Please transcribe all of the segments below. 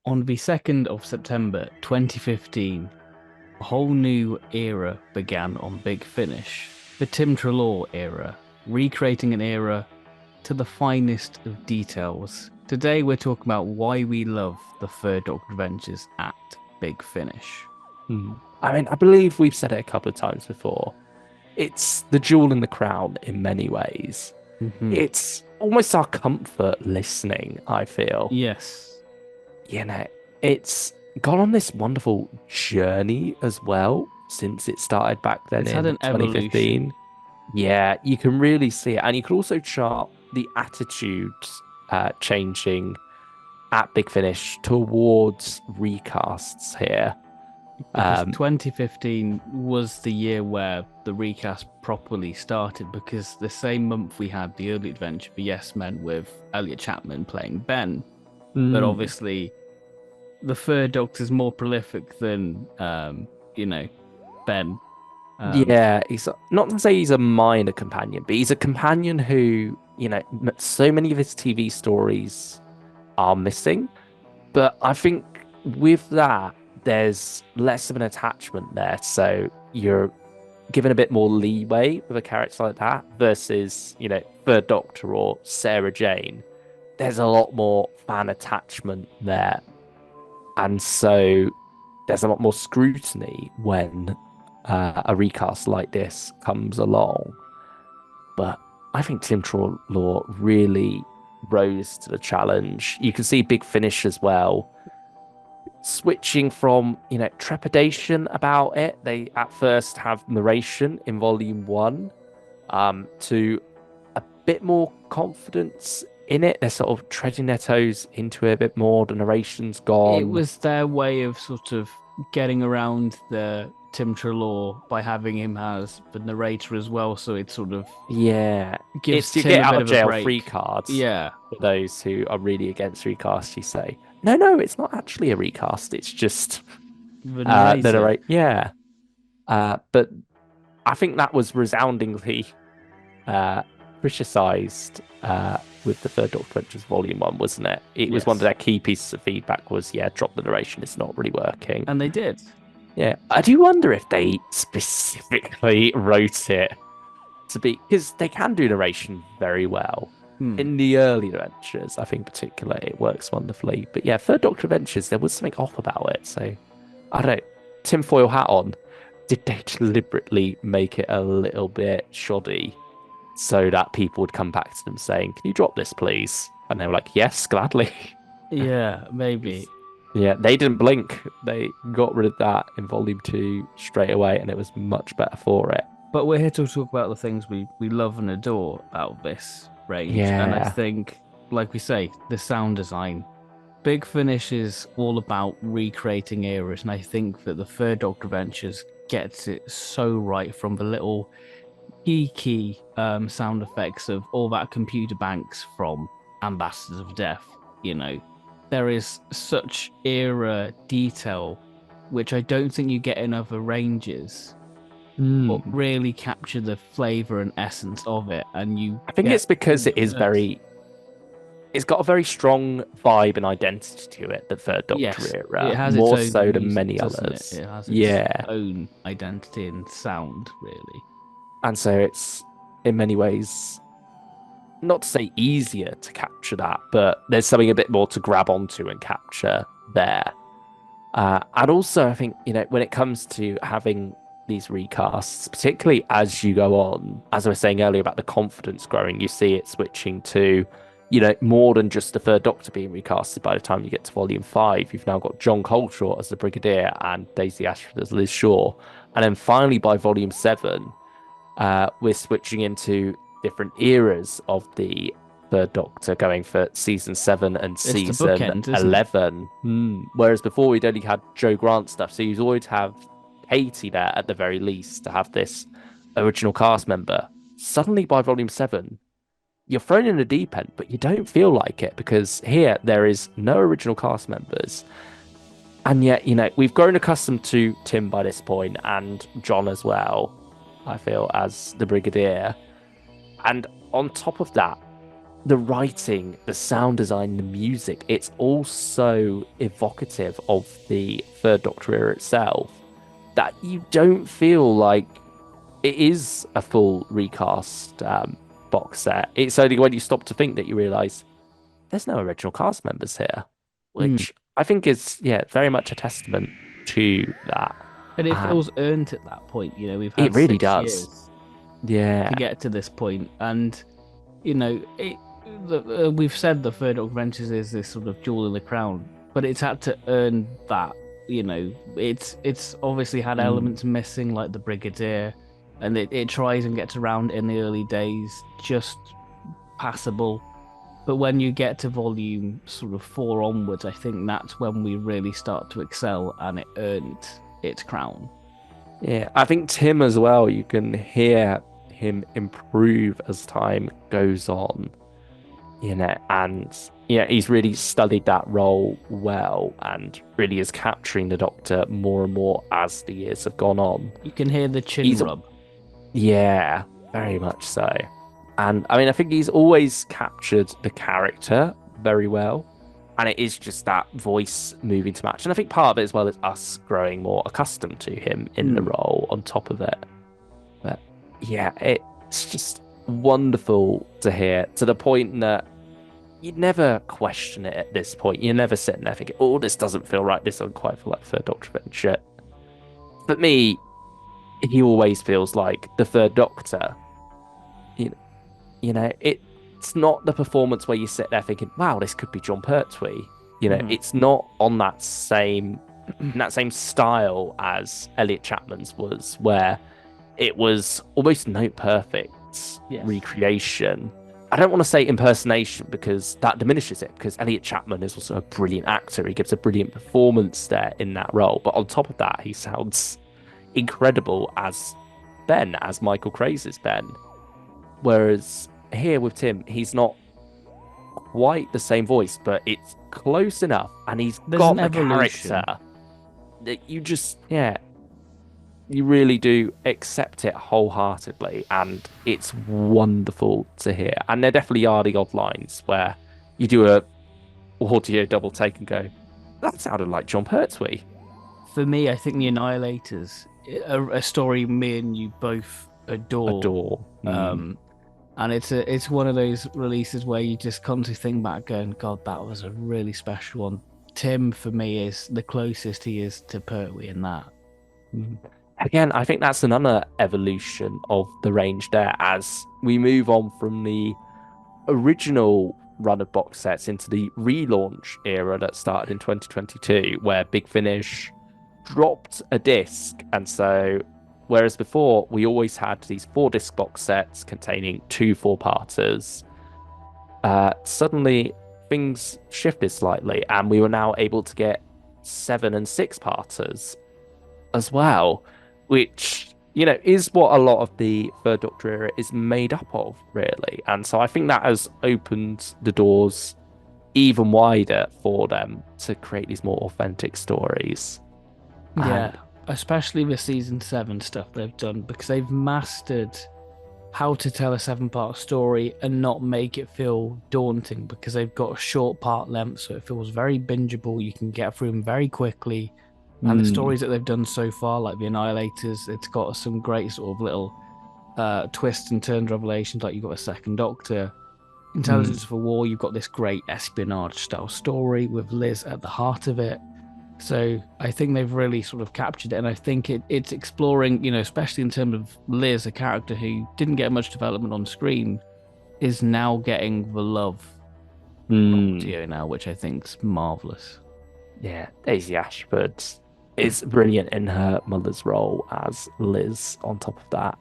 On the 2nd of September 2015, a whole new era began on Big Finish, the Tim Treloar era, recreating an era to the finest of details. Today we're talking about why we love the Third Doctor Adventures at Big Finish. I mean, I believe we've said it a couple of times before. It's the jewel in the crown in many ways. Hmm. It's almost our comfort listening, I feel. Yes, You know, it's gone on this wonderful journey as well since it started back then it's had in an evolution. 2015. Yeah, you can really see it. And you can also chart the attitudes changing at Big Finish towards recasts here. Because Um, 2015 was the year where the recast properly started, because the same month we had the early adventure for Yes Men with Elliot Chapman playing Ben. But mm, obviously, the Third Doctor's more prolific than, Ben. Um, Yeah, he's not to say he's a minor companion, but he's a companion who, so many of his TV stories are missing. But I think with that, there's less of an attachment there. So you're given a bit more leeway with a character like that versus, Third Doctor or Sarah Jane. There's a lot more fan attachment there. And so there's a lot more scrutiny when a recast like this comes along. But I think Tim Law really rose to the challenge. You can see Big Finish as well, switching from trepidation about it. They at first have narration in Volume One, to a bit more confidence in it. They're sort of treading their toes into it a bit more. The narration's it gone. was their way of sort of getting around the Tim Trelaw by having him as the narrator as well, so it sort of Yeah, gives it's your Tim get a out bit of of a jail free break. cards Yeah, for those who are really against recast. You say, no, no, it's not actually a recast. It's just the the narrator. narrate. Yeah, but I think that was resoundingly uh, criticized with the Third Doctor Adventures Volume One, wasn't it? It was one of Yes, their key pieces of feedback. Was yeah, drop the narration. It's not really working. and they did. Yeah, I do wonder if they specifically wrote it to be because they can do narration very well. Hmm. In the early adventures, I think particularly it works wonderfully. But yeah, Third Doctor Adventures, there was something off about it. So I don't know. Tinfoil hat on. Did they deliberately make it a little bit shoddy so that people would come back to them saying, "Can you drop this, please?" And they were like, "Yes, gladly." Yeah, maybe. 'Cause, yeah, they didn't blink. They got rid of that in Volume Two straight away, and it was much better for it. But we're here to talk about the things we love and adore about this range. And I Yeah. think, like we say, the sound design. Big Finish is all about recreating eras. And I think that the Third Doctor Adventures gets it so right, from the little geeky sound effects of all that computer banks from Ambassadors of Death. You know, there is such era detail, which I don't think you get in other ranges, but Hmm. really capture the flavor and essence of it, and you I think get it's because it is immersed. it's got a very strong vibe and identity to it, the Third Doctor Yes, it era, has its more own so than music, many doesn't it? others. It has its Yeah. own identity and sound, really. And so it's in many ways not to say easier to capture that, but there's something a bit more to grab onto and capture there. And also, I think, when it comes to having these recasts, particularly as you go on, as I was saying earlier about the confidence growing, you see it switching to, more than just the Third Doctor being recasted by the time you get to Volume 5. You've now got John Coltrane as the Brigadier and Daisy Ashford as Liz Shaw. And then finally, by Volume 7, we're switching into different eras of the Third Doctor, going for season 7 and It's the season bookend, isn't it? 11. Whereas before we'd only had Joe Grant stuff, so you'd always have Katie there at the very least to have this original cast member. Suddenly by volume 7, you're thrown in the deep end, but you don't feel like it because here there is no original cast members. And yet, we've grown accustomed to Tim by this point and John as well, I feel, as the Brigadier. And on top of that, the writing, the sound design, the music, it's all so evocative of the Third Doctor era itself that you don't feel like it is a full recast box set. It's only when you stop to think that you realize there's no original cast members here, Mm. which I think is, yeah, very much a testament to that. And it And feels earned at that point. We've it had really 6 years does. Yeah. to get to this point, and you know, it, we've said the Third Doctor Ventures is this sort of jewel in the crown, but it's had to earn that. It's obviously had Mm. elements missing, like the Brigadier, and it tries and gets around in the early days, just passable. But when you get to volume sort of 4 onwards, I think that's when we really start to excel, and it earned its crown. Yeah. I think Tim as well, you can hear him improve as time goes on, and yeah, he's really studied that role well and really is capturing the Doctor more and more as the years have gone on. You can hear the chin He's, rub. yeah, very much so. And I mean, I think he's always captured the character very well. And it is just that voice moving to match. And I think part of it as well is us growing more accustomed to him in the Mm. role on top of it. But yeah, it's just wonderful to hear to the point that you'd never question it at this point. You're never sitting there thinking, oh, this doesn't feel right. This doesn't quite feel like Third Doctor Adventure. For me, he always feels like the Third Doctor. You, it's not the performance where you sit there thinking, wow, this could be John Pertwee. Mhm. It's not on that same in that same style as Elliot Chapman's was, where it was almost note perfect Yes. recreation. I don't want to say impersonation because that diminishes it, because Elliot Chapman is also a brilliant actor. He gives a brilliant performance there in that role. But on top of that, he sounds incredible as Ben, as Michael Craze's Ben. Whereas here with Tim, he's not quite the same voice, but it's close enough, and he's There's an got the character evolution. that you just, yeah, you really do accept it wholeheartedly, and it's wonderful to hear. And there definitely are the odd lines where you do a audio double take and go, that sounded like John Pertwee. For me, I think the Annihilators, a story me and you both adore. Adore. Um, and it's one of those releases where you just constantly think back, going, God, that was a really special one. Tim, for me, is the closest he is to Pertwee in that. Mm. Again, I think that's another evolution of the range there as we move on from the original run of box sets into the relaunch era that started in 2022, where Big Finish dropped a disc. And so, whereas before we always had these 4 disc box sets containing 2 4-parters, suddenly things shifted slightly, and we were now able to get 7 and 6-parters as well, which is what a lot of the Third Doctor era is made up of, really. And so I think that has opened the doors even wider for them to create these more authentic stories. Yeah, And especially the season 7 stuff they've done, because they've mastered how to tell a 7-part story and not make it feel daunting, because they've got a short part length, so it feels very bingeable. You can get through them very quickly. And the mm, stories that they've done so far, like the Annihilators, it's got some great sort of little twists and turns, revelations. Like you've got a second Doctor, mm, Intelligence for War. You've got this great espionage style story with Liz at the heart of it. So I think they've really sort of captured it, and I think it's exploring, especially in terms of Liz, a character who didn't get much development on screen, is now getting the love from mm. audio now, which I think's marvelous. Yeah, Daisy Ashford is brilliant in her mother's role as Liz on top of that.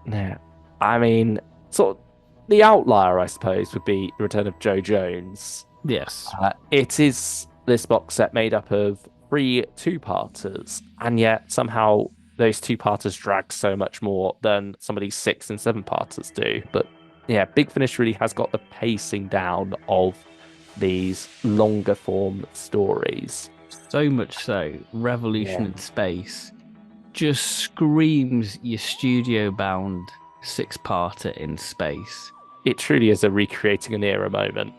Yeah. I mean, sort of the outlier, I suppose, would be the return of Joe Jones. Yes. It is this box set made up of 3 2-parters, and yet somehow those 2-parters drag so much more than some of these 6 and 7-parters do. But yeah, Big Finish really has got the pacing down of these longer form stories. So much so, Revolution Yeah. in Space just screams your studio bound 6-parter in space. it truly is a recreating an era moment.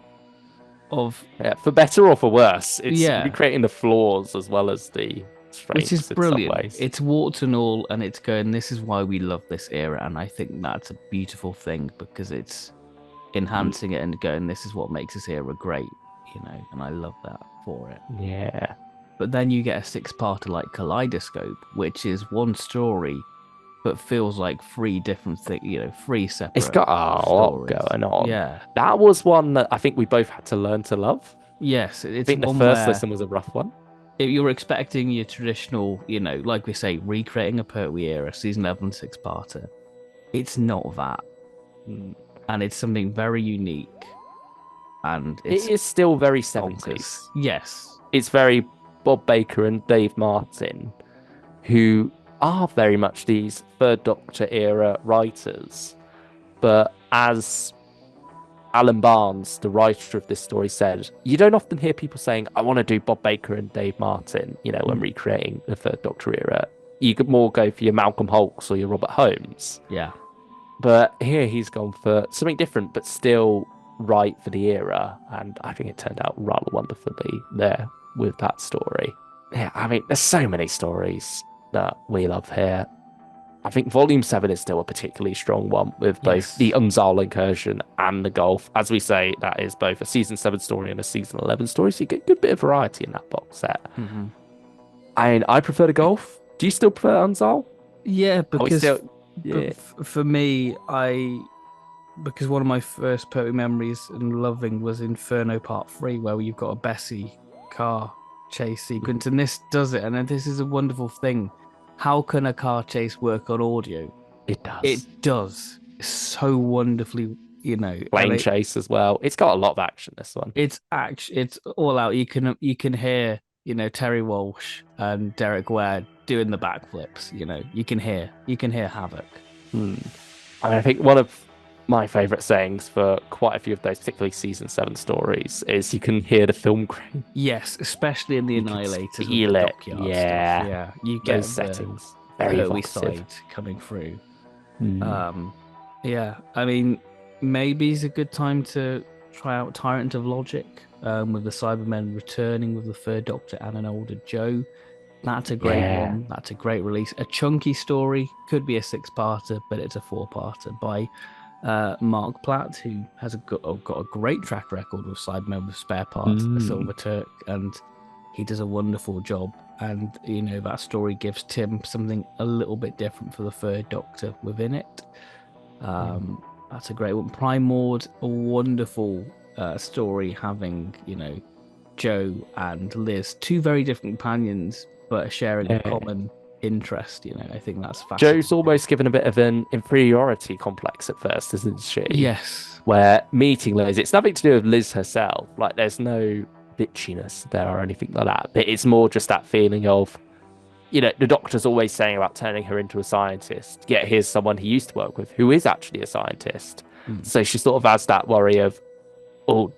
of Yeah, for better or for worse. It's yeah, recreating the flaws as well as the which is strengths in some brilliant. ways. It's warts and all, and it's going, this is why we love this era. And I think that's a beautiful thing because it's Mm, enhancing it and going, this is what makes this era great, and I love that for it. yeah. But then you get a six-parter like Kaleidoscope, which is one story, but feels like three different things, three It's separate got a lot stories. going on. Yeah. That was one that I think we both had to learn to love. Yes, I it's think the one first where listen was a rough one. if you're expecting your traditional, like we say, recreating a Pertwee era season 11 six-parter, it's not that. Mm. And it's something very unique and It it's is still very bonkers. 70s. Yes. It's very Bob Baker and Dave Martin, who are very much these Third Doctor era writers. But as Alan Barnes, the writer of this story, said, you don't often hear people saying, I want to do Bob Baker and Dave Martin, when Mm. recreating the Third Doctor era. You could more go for your Malcolm Hulks or your Robert Holmes. Yeah. But here he's gone for something different, but still right for the era. And I think it turned out rather wonderfully there with that story. Yeah, I mean, there's so many stories that we love here. I think Volume 7 is still a particularly strong one with both the Yes. Unzal incursion and the Gulf. As we say, that is both a Season 7 story and a Season 11 story, so you get a good bit of variety in that box set. Hmm. I mean, I prefer the Gulf. Do you still prefer Unzal? Yeah, Are we because still... Yeah. for me, because one of my first Pertwee memories and loving was Inferno Part 3, where you've got a Bessie car chase sequence, and this does it. And then this is a wonderful thing. How can a car chase work on audio? It does. It does so wonderfully, and Plane chase as well. It's got a lot of action, this one. it's all out. You can hear, Terry Walsh and Derek Ware doing the backflips. You can hear havoc. Hmm. And I think one of my favorite sayings for quite a few of those, particularly season 7 stories, is you can hear the film grain. Yes, especially in the You can Annihilators with the feel it. dockyard stuff. Yeah. Yeah, you Those get the settings. Very Pertwee evocative. side coming through. Hmm. Um, yeah, I mean, maybe it's a good time to try out Tyrant of Logic, with the Cybermen returning with the Third Doctor and an older Joe. That's a great Yeah. one. That's a great release. A chunky story, could be a six-parter, but it's a four-parter by Mark Platt, who has got a great track record with Cybermen with Spare Parts, The Hmm. Silver Turk, and he does a wonderful job. And that story gives Tim something a little bit different for the Third Doctor within it. That's a great one. Primord, a wonderful story, having Joe and Liz, two very different companions, but sharing a Yeah. common interest. I think that's Joe's fascinating. almost given a bit of an inferiority complex at first, isn't she? Yes. Where meeting Liz, it's nothing to do with Liz herself. Like, there's no bitchiness there or anything like that. But it's more just that feeling of, the doctor's always saying about turning her into a scientist. Yet here's someone he used to work with who is actually a scientist. Mm. So she sort of has that worry of, oh,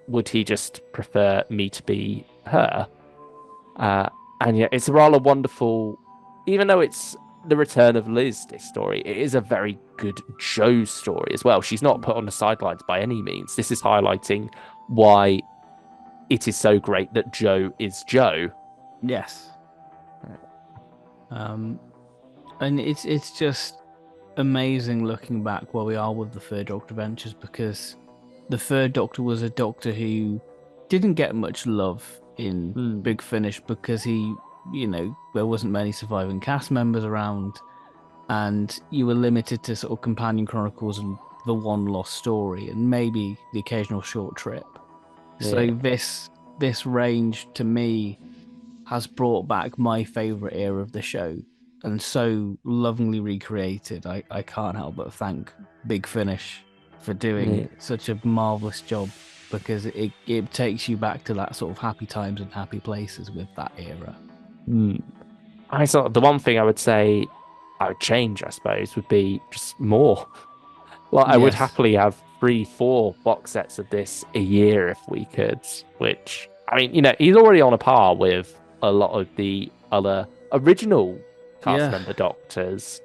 would he just prefer me to be her? Uh, and yeah, it's a rather wonderful, even though it's the return of Liz, this story, it is a very good Joe story as well. She's not put on the sidelines by any means. This is highlighting why it is so great that Joe is Joe. Yes. Um, and it's just amazing looking back where we are with the Third Doctor Adventures, because the Third Doctor was a Doctor who didn't get much love in Mm, Big Finish because there wasn't many surviving cast members around, and you were limited to sort of companion chronicles and the one lost story, and maybe the occasional short trip. yeah. So this range to me has brought back my favorite era of the show, and so lovingly recreated. I can't help but thank Big Finish for doing Yeah. such a marvelous job, because it takes you back to that sort of happy times and happy places with that era. Mm. I thought the one thing I would say I would change, I suppose, would be just more. Like, I would Yes. happily have 3, 4 box sets of this a year if we could. Which, I mean, he's already on a par with a lot of the other original cast Yeah. member doctors.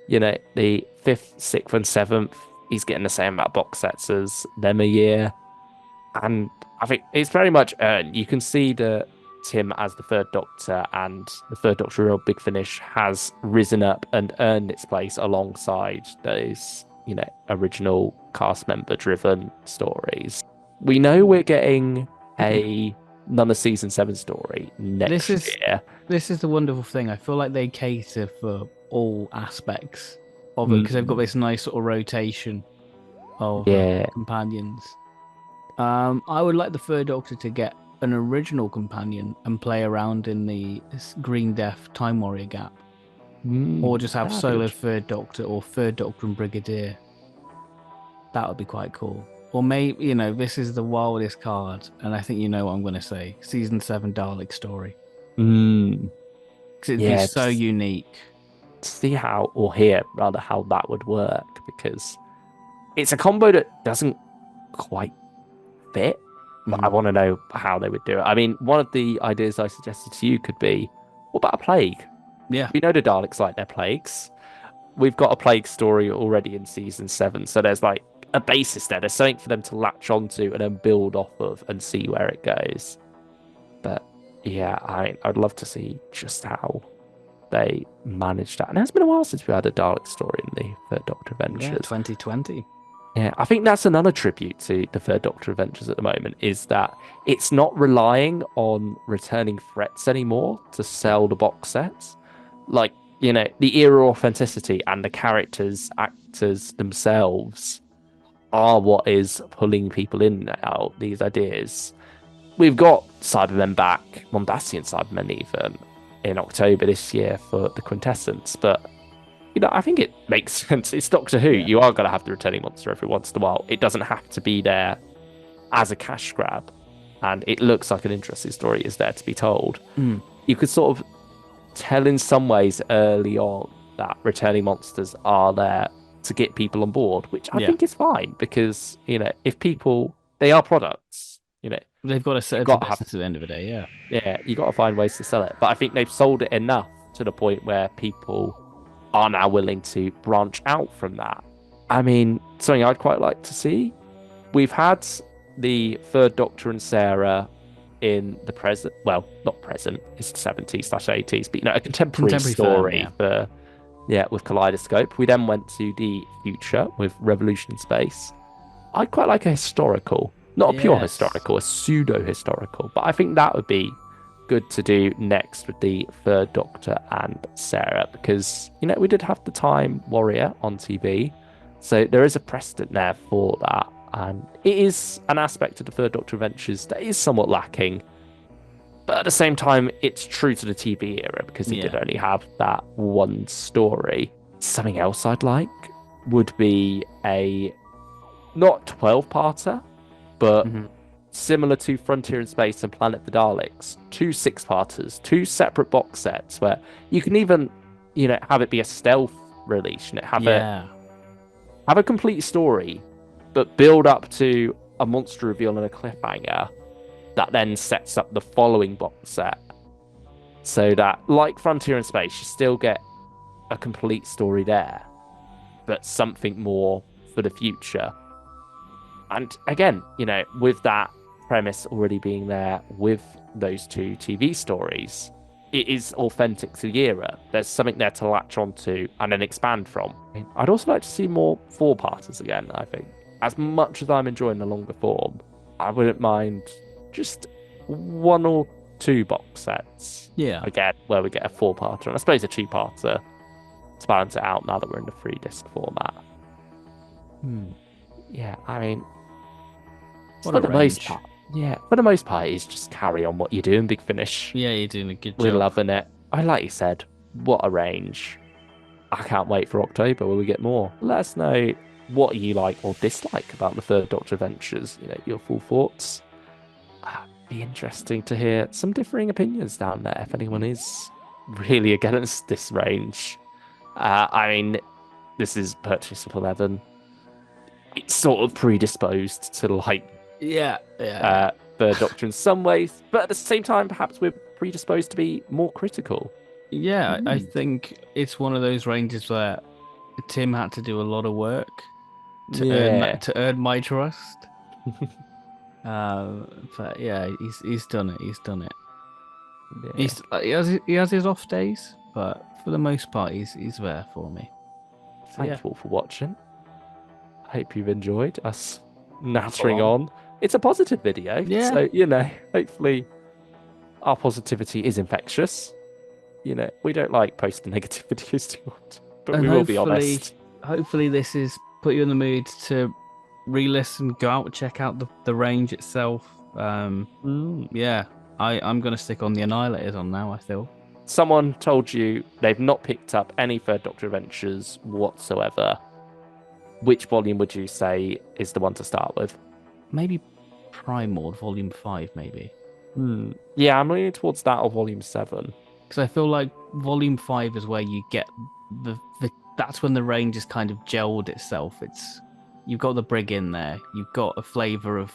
The fifth, sixth, and seventh. He's getting the same amount of box sets as them a year. And I think it's very much earned. You can see that Tim, as the third Doctor and the third Doctor Real Big Finish, has risen up and earned its place alongside those, original cast member driven stories. We know we're getting a another season 7 story This next is year. this is the wonderful thing. I feel like they cater for all aspects of it because they've got Mm, this nice sort of rotation of yeah. companions. I would like the third Doctor to get an original companion and play around in the Green Death Time Warrior gap, or just have That'd be solo interesting. third Doctor or third Doctor and Brigadier. That would be quite cool. Or maybe, this is the wildest card, and I think you know what I'm going to say. Season 7 Dalek story. Mm, Because it'd be yeah, so unique. to see how, or hear rather, how that would work, because it's a combo that doesn't quite fit, but I Mhm. want to know how they would do it. I mean, one of the ideas I suggested to you could be, what about a plague? Yeah. We know the Daleks like their plagues. We've got a plague story already in season 7, so there's like a basis there. There's something for them to latch onto and then build off of and see where it goes. But yeah, I'd love to see just how they managed that. And it's been a while since we had a Dalek story in the Third Doctor Yeah, Adventures. 2020. Yeah, I think that's another tribute to the Third Doctor Adventures at the moment, is that it's not relying on returning threats anymore to sell the box sets. Like, the era authenticity and the characters, actors themselves are what is pulling people in now, these ideas. We've got Cybermen back, Mondasian Cybermen even, in October this year for the Quintessence, but I think it makes sense. It's Doctor Who. Yeah. You are going to have the returning monster every once in a while. It doesn't have to be there as a cash grab. And it looks like an interesting story is there to be told. Mm. You could sort of tell in some ways early on that returning monsters are there to get people on board, which I Yeah. think is fine because, if people, they are products, They've got to you've it's a got to have, business at the end of the day. Yeah. yeah, you got to find ways to sell it. But I think they've sold it enough to the point where people are now willing to branch out from that. I mean, something I'd quite like to see. We've had the third Doctor and Sarah in the present, well, not present, it's 70s/80s, but a contemporary Contemporary firm. story Yeah. for, yeah, with Kaleidoscope. We then went to the future with Revolution in Space. I'd quite like a historical, not a pure Yes. historical, a pseudo historical, but I think that would be good to do next with the third Doctor and Sarah because, we did have the Time Warrior on TV. So there is a precedent there for that. And it is an aspect of the third Doctor Adventures that is somewhat lacking. But at the same time, it's true to the TV era because it did Yeah. only have that one story. Something else I'd like would be a not 12-parter, but Hmm. similar to Frontier in Space and Planet of the Daleks, two six-parters, two separate box sets where you can even, have it be a stealth release, Yeah. have a complete story, but build up to a monster reveal and a cliffhanger that then sets up the following box set. So that, like Frontier in Space, you still get a complete story there, but something more for the future. And again, with that premise already being there with those two TV stories, it is authentic to the era. There's something there to latch onto and then expand from. I'd also like to see more four-parters again, I think. As much as I'm enjoying the longer form, I wouldn't mind just one or two box sets Yeah. again, where we get a four-parter and I suppose a two-parter to balance it out now that we're in the three disc format. Yeah, I mean, What for a the most range. part, yeah, for the most part, is just carry on what you're doing, Big Finish. Yeah, you're doing a good We're job. loving it. I like you said, what a range. I can't wait for October where we get more. Let us know what you like or dislike about the Third Doctor Adventures. Your full thoughts. Be interesting to hear some differing opinions down there if anyone is really against this range. I mean, this is Purchase of 11. It's sort of predisposed to like Yeah. Yeah. Third Doctor in some ways, but at the same time, perhaps we're predisposed to be more critical. Yeah. I Hmm. think it's one of those ranges where Tim had to do a lot of work Yeah. to earn my trust. But yeah, he's done it. He's done it. Yeah. He has his off days, but for the most part, he's there for me. So Thank yeah, you all for watching. I hope you've enjoyed us nattering well, on. It's a positive video, yeah, so hopefully our positivity is infectious. We don't like posting negative videos too much, but and we will be honest. hopefully this is put you in the mood to re-listen, go out, check out the range itself. Mm. Yeah, I'm gonna stick on the Annihilators on now. I feel Someone told you they've not picked up any Third Doctor Adventures whatsoever. Which volume would you say is the one to start with? maybe Primord Volume 5, maybe. Yeah, I'm leaning towards that or Volume 7. Because I feel like Volume 5 is where you get the that's when the range is kind of gelled itself. It's you've got the Brig in there, you've got a flavor of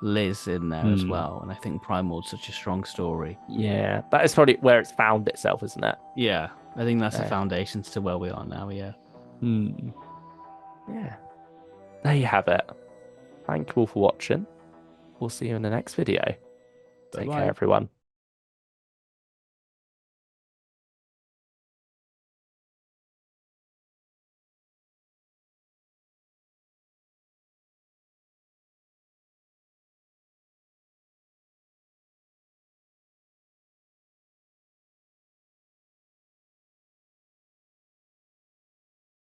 Liz in there as Hmm. well, and I think Primord's such a strong story. Yeah, that is probably where it's found itself, isn't it? Yeah, I think that's the Yeah. foundations to where we are now. Yeah. Hmm. Yeah. There you have it. Thank you all for watching. We'll see you in the next video. Bye Take care, bye. everyone.